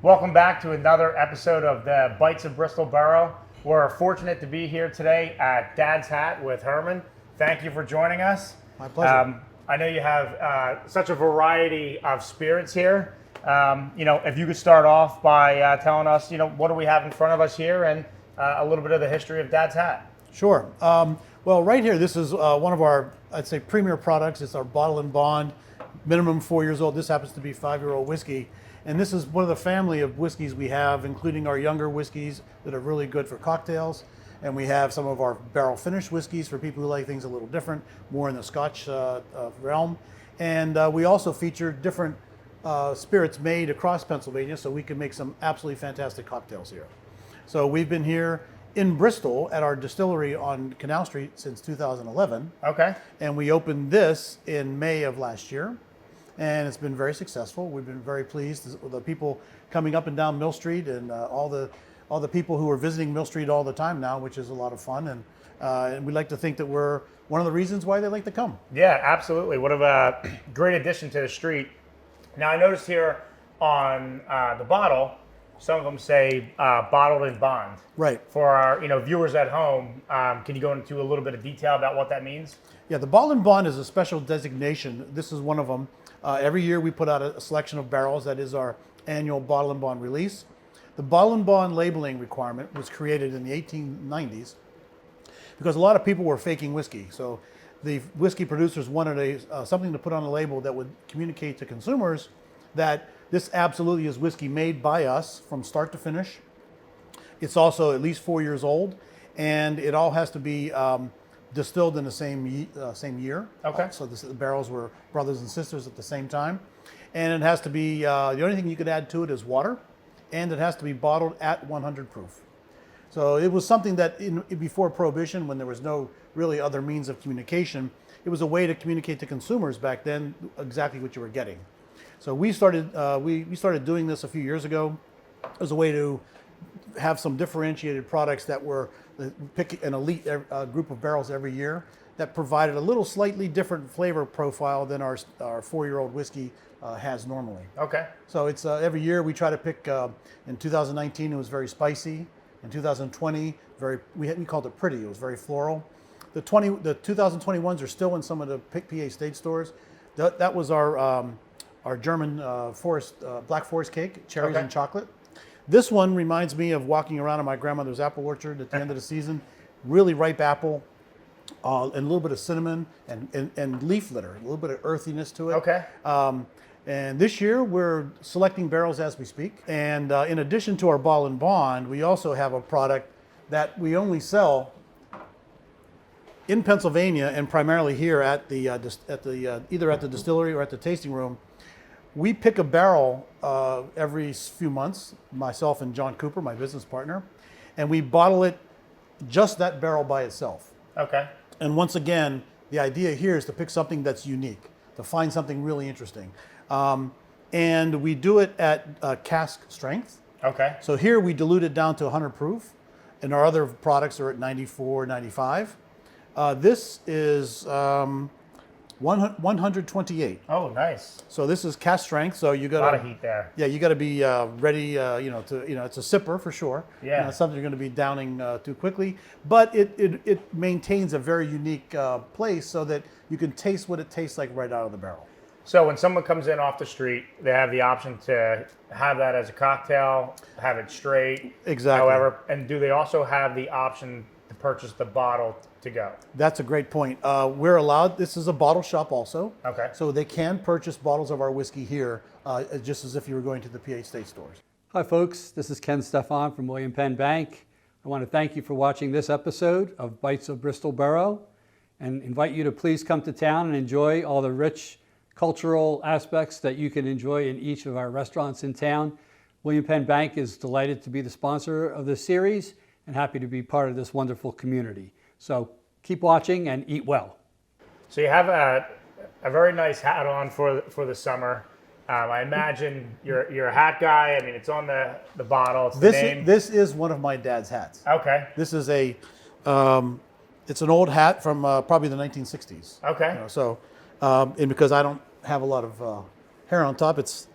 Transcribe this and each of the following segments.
Welcome back to another episode of the Bites of Bristol Borough. We're fortunate to be here today at Dad's Hat with Herman. Thank you for joining us. My pleasure. I know you have such a variety of spirits here. If you could start off by telling us, what do we have in front of us here and a little bit of the history of Dad's Hat. Sure. Well, right here, this is one of our, I'd say, premier products. It's our Bottle and Bond, minimum 4 years old. This happens to be 5-year-old whiskey. And this is one of the family of whiskeys we have, including our younger whiskeys that are really good for cocktails. And we have some of our barrel finished whiskeys for people who like things a little different, more in the Scotch realm. And we also feature different spirits made across Pennsylvania, so we can make some absolutely fantastic cocktails here. So we've been here in Bristol at our distillery on Canal Street since 2011. Okay. And we opened this in May of last year. And it's been very successful. We've been very pleased with the people coming up and down Mill Street and all the people who are visiting Mill Street all the time now, which is a lot of fun. And we like to think that we're one of the reasons why they like to come. Yeah, absolutely. What a great addition to the street. Now, I noticed here on the bottle, some of them say bottled and bond. Right. For our viewers at home, can you go into a little bit of detail about what that means? Yeah, the Bottle and Bond is a special designation. This is one of them. Every year we put out a selection of barrels. That is our annual Bottle and Bond release. The Bottle and Bond labeling requirement was created in the 1890s because a lot of people were faking whiskey. So the whiskey producers wanted something to put on a label that would communicate to consumers that this absolutely is whiskey made by us from start to finish. It's also at least 4 years old, and it all has to be distilled in the same year. Okay. So the barrels were brothers and sisters at the same time. And it has to be, the only thing you could add to it is water, and it has to be bottled at 100 proof. So it was something that before Prohibition, when there was no really other means of communication, it was a way to communicate to consumers back then exactly what you were getting. So we started doing this a few years ago as a way to have some differentiated products that were pick an elite group of barrels every year that provided a little slightly different flavor profile than our 4-year-old whiskey has normally. Okay. So it's every year we try to pick. In 2019 it was very spicy. In 2020 we called it pretty. It was very floral. The 2021s are still in some of the PA state stores. That was our German Black Forest cake, cherries and chocolate. This one reminds me of walking around in my grandmother's apple orchard at the end of the season. Really ripe apple, and a little bit of cinnamon and leaf litter, a little bit of earthiness to it. Okay. And this year we're selecting barrels as we speak. And in addition to our Bottle and Bond, we also have a product that we only sell in Pennsylvania and primarily here at the either at the distillery or at the tasting room. We pick a barrel every few months, myself and John Cooper, my business partner, and we bottle it, just that barrel by itself. Okay. And once again, the idea here is to pick something that's unique, to find something really interesting. And we do it at cask strength. Okay. So here we dilute it down to 100 proof, and our other products are at 94, 95. This is 128. Oh, nice. So this is cask strength. So you got a lot of heat there. Yeah, you got to be ready. It's a sipper for sure. Yeah. It's something you're going to be downing too quickly, but it maintains a very unique place so that you can taste what it tastes like right out of the barrel. So when someone comes in off the street, they have the option to have that as a cocktail, have it straight. Exactly. However, and do they also have the option to purchase the bottle to go? That's a great point. We're allowed, this is a bottle shop also. Okay. So they can purchase bottles of our whiskey here, just as if you were going to the PA state stores. Hi folks, this is Ken Stefan from William Penn Bank. I want to thank you for watching this episode of Bites of Bristol Borough and invite you to please come to town and enjoy all the rich cultural aspects that you can enjoy in each of our restaurants in town. William Penn Bank is delighted to be the sponsor of this series and happy to be part of this wonderful community. So keep watching and eat well. So you have a very nice hat on for the summer. I imagine you're a hat guy. I mean, it's on the bottle. It's the name. This is one of my dad's hats. Okay. This is it's an old hat from probably the 1960s. Okay. And because I don't have a lot of hair on top, it's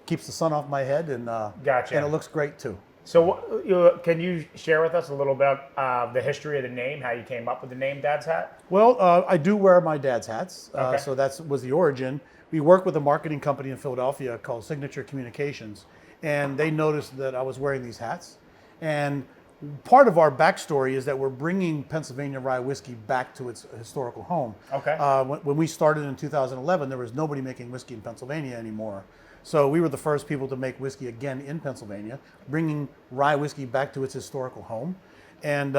keeps the sun off my head, and Gotcha. and it looks great too. So, can you share with us a little bit the history of the name, how you came up with the name Dad's Hat? Well, I do wear my dad's hats, Okay. so that was the origin. We work with a marketing company in Philadelphia called Signature Communications, and they noticed that I was wearing these hats. And part of our backstory is that we're bringing Pennsylvania rye whiskey back to its historical home. Okay. When we started in 2011, there was nobody making whiskey in Pennsylvania anymore. So we were the first people to make whiskey again in Pennsylvania, bringing rye whiskey back to its historical home. And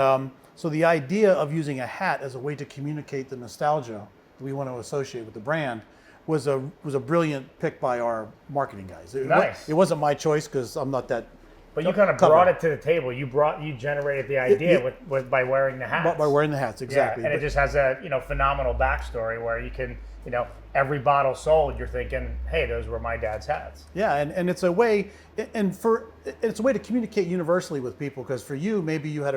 so the idea of using a hat as a way to communicate the nostalgia that we want to associate with the brand was a brilliant pick by our marketing guys. Nice. It wasn't my choice because I'm not that. But you kind of brought it to the table. You generated the idea with by wearing the hats. By wearing the hats, exactly. Yeah, and it just has a phenomenal backstory where you can every bottle sold, you're thinking, hey, those were my dad's hats. Yeah, and it's a way, it's a way to communicate universally with people, because for you, maybe you had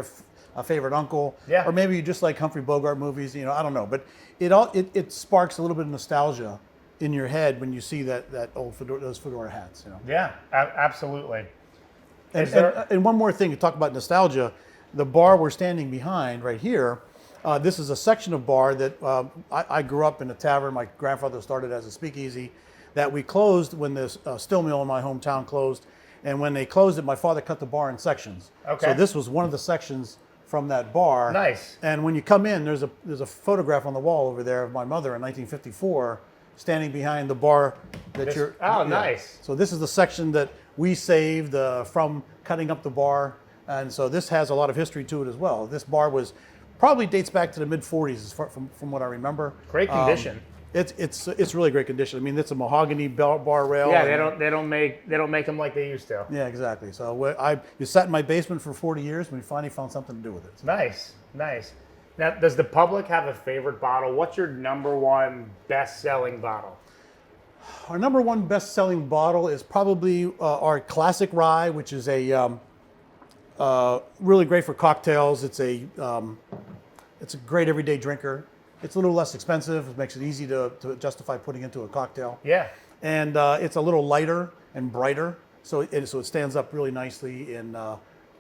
a favorite uncle, Yeah. or maybe you just like Humphrey Bogart movies. I don't know, but it sparks a little bit of nostalgia in your head when you see that old those fedora hats. Yeah, absolutely. And one more thing to talk about nostalgia, the bar we're standing behind right here. This is a section of bar that I grew up in a tavern. My grandfather started as a speakeasy that we closed when the still mill in my hometown closed. And when they closed it, my father cut the bar in sections. Okay. So this was one of the sections from that bar. Nice. And when you come in, there's a photograph on the wall over there of my mother in 1954 standing behind the bar that you're. Oh, nice. So this is the section that we saved from cutting up the bar. And so this has a lot of history to it as well. This bar probably dates back to the mid 40s from what I remember. Great condition. It's really great condition. I mean, it's a mahogany bar rail. Yeah, they don't make them like they used to. Yeah, exactly. So you sat in my basement for 40 years, and we finally found something to do with it. Nice. Now, does the public have a favorite bottle? What's your number one best-selling bottle? Our number one best-selling bottle is probably our classic rye, which is a really great for cocktails. It's a great everyday drinker. It's a little less expensive. It makes it easy to justify putting into a cocktail. Yeah. And it's a little lighter and brighter, so it stands up really nicely in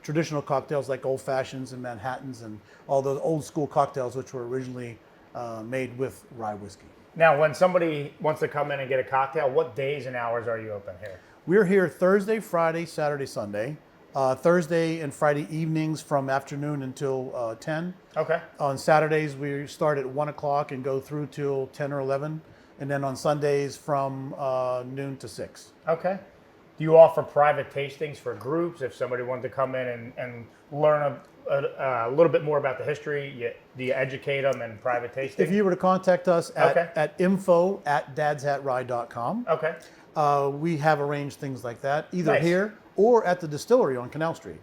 traditional cocktails like old fashions and Manhattans and all those old school cocktails which were originally made with rye whiskey. Now, when somebody wants to come in and get a cocktail, what days and hours are you open here? We're here Thursday, Friday, Saturday, Sunday. Thursday and Friday evenings from afternoon until 10. Okay. On Saturdays, we start at 1 o'clock and go through till 10 or 11. And then on Sundays from noon to 6. Okay. Do you offer private tastings for groups if somebody wanted to come in and learn a little bit more about the history? Do you educate them in private tasting? If you were to contact us at info@dadshatrye.com, Okay. we have arranged things like that, either Nice. here or at the distillery on Canal Street.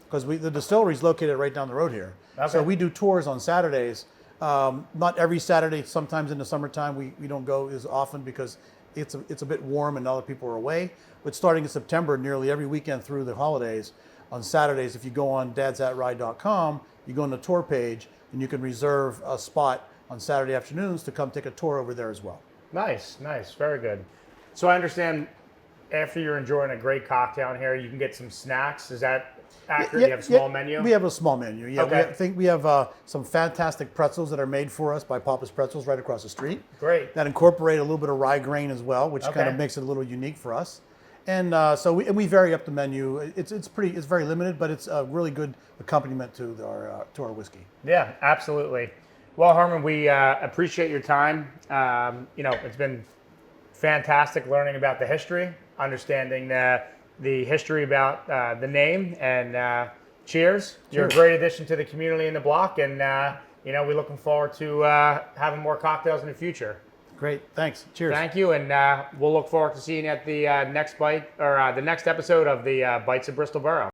Because the distillery is located right down the road here. Okay. So we do tours on Saturdays. Not every Saturday. Sometimes in the summertime we don't go as often because it's a bit warm and other people are away. But starting in September, nearly every weekend through the holidays, on Saturdays, if you go on dadshatrye.com, you go on the tour page and you can reserve a spot on Saturday afternoons to come take a tour over there as well. Nice. Very good. So I understand after you're enjoying a great cocktail in here, you can get some snacks. Is that accurate? You have a small menu? We have a small menu. Yeah, Okay. we have some fantastic pretzels that are made for us by Papa's Pretzels right across the street. Great. That incorporate a little bit of rye grain as well, which kind of Okay. makes it a little unique for us. And so we vary up the menu. It's very limited, but it's a really good accompaniment to our whiskey. Yeah, absolutely. Well, Herman, we appreciate your time. It's been fantastic learning about the history, understanding the history about the name, and cheers. You're a great addition to the community in the block, and we're looking forward to having more cocktails in the future. Great, thanks. Cheers. Thank you, and we'll look forward to seeing you at the next bite or the next episode of the Bites of Bristol Borough.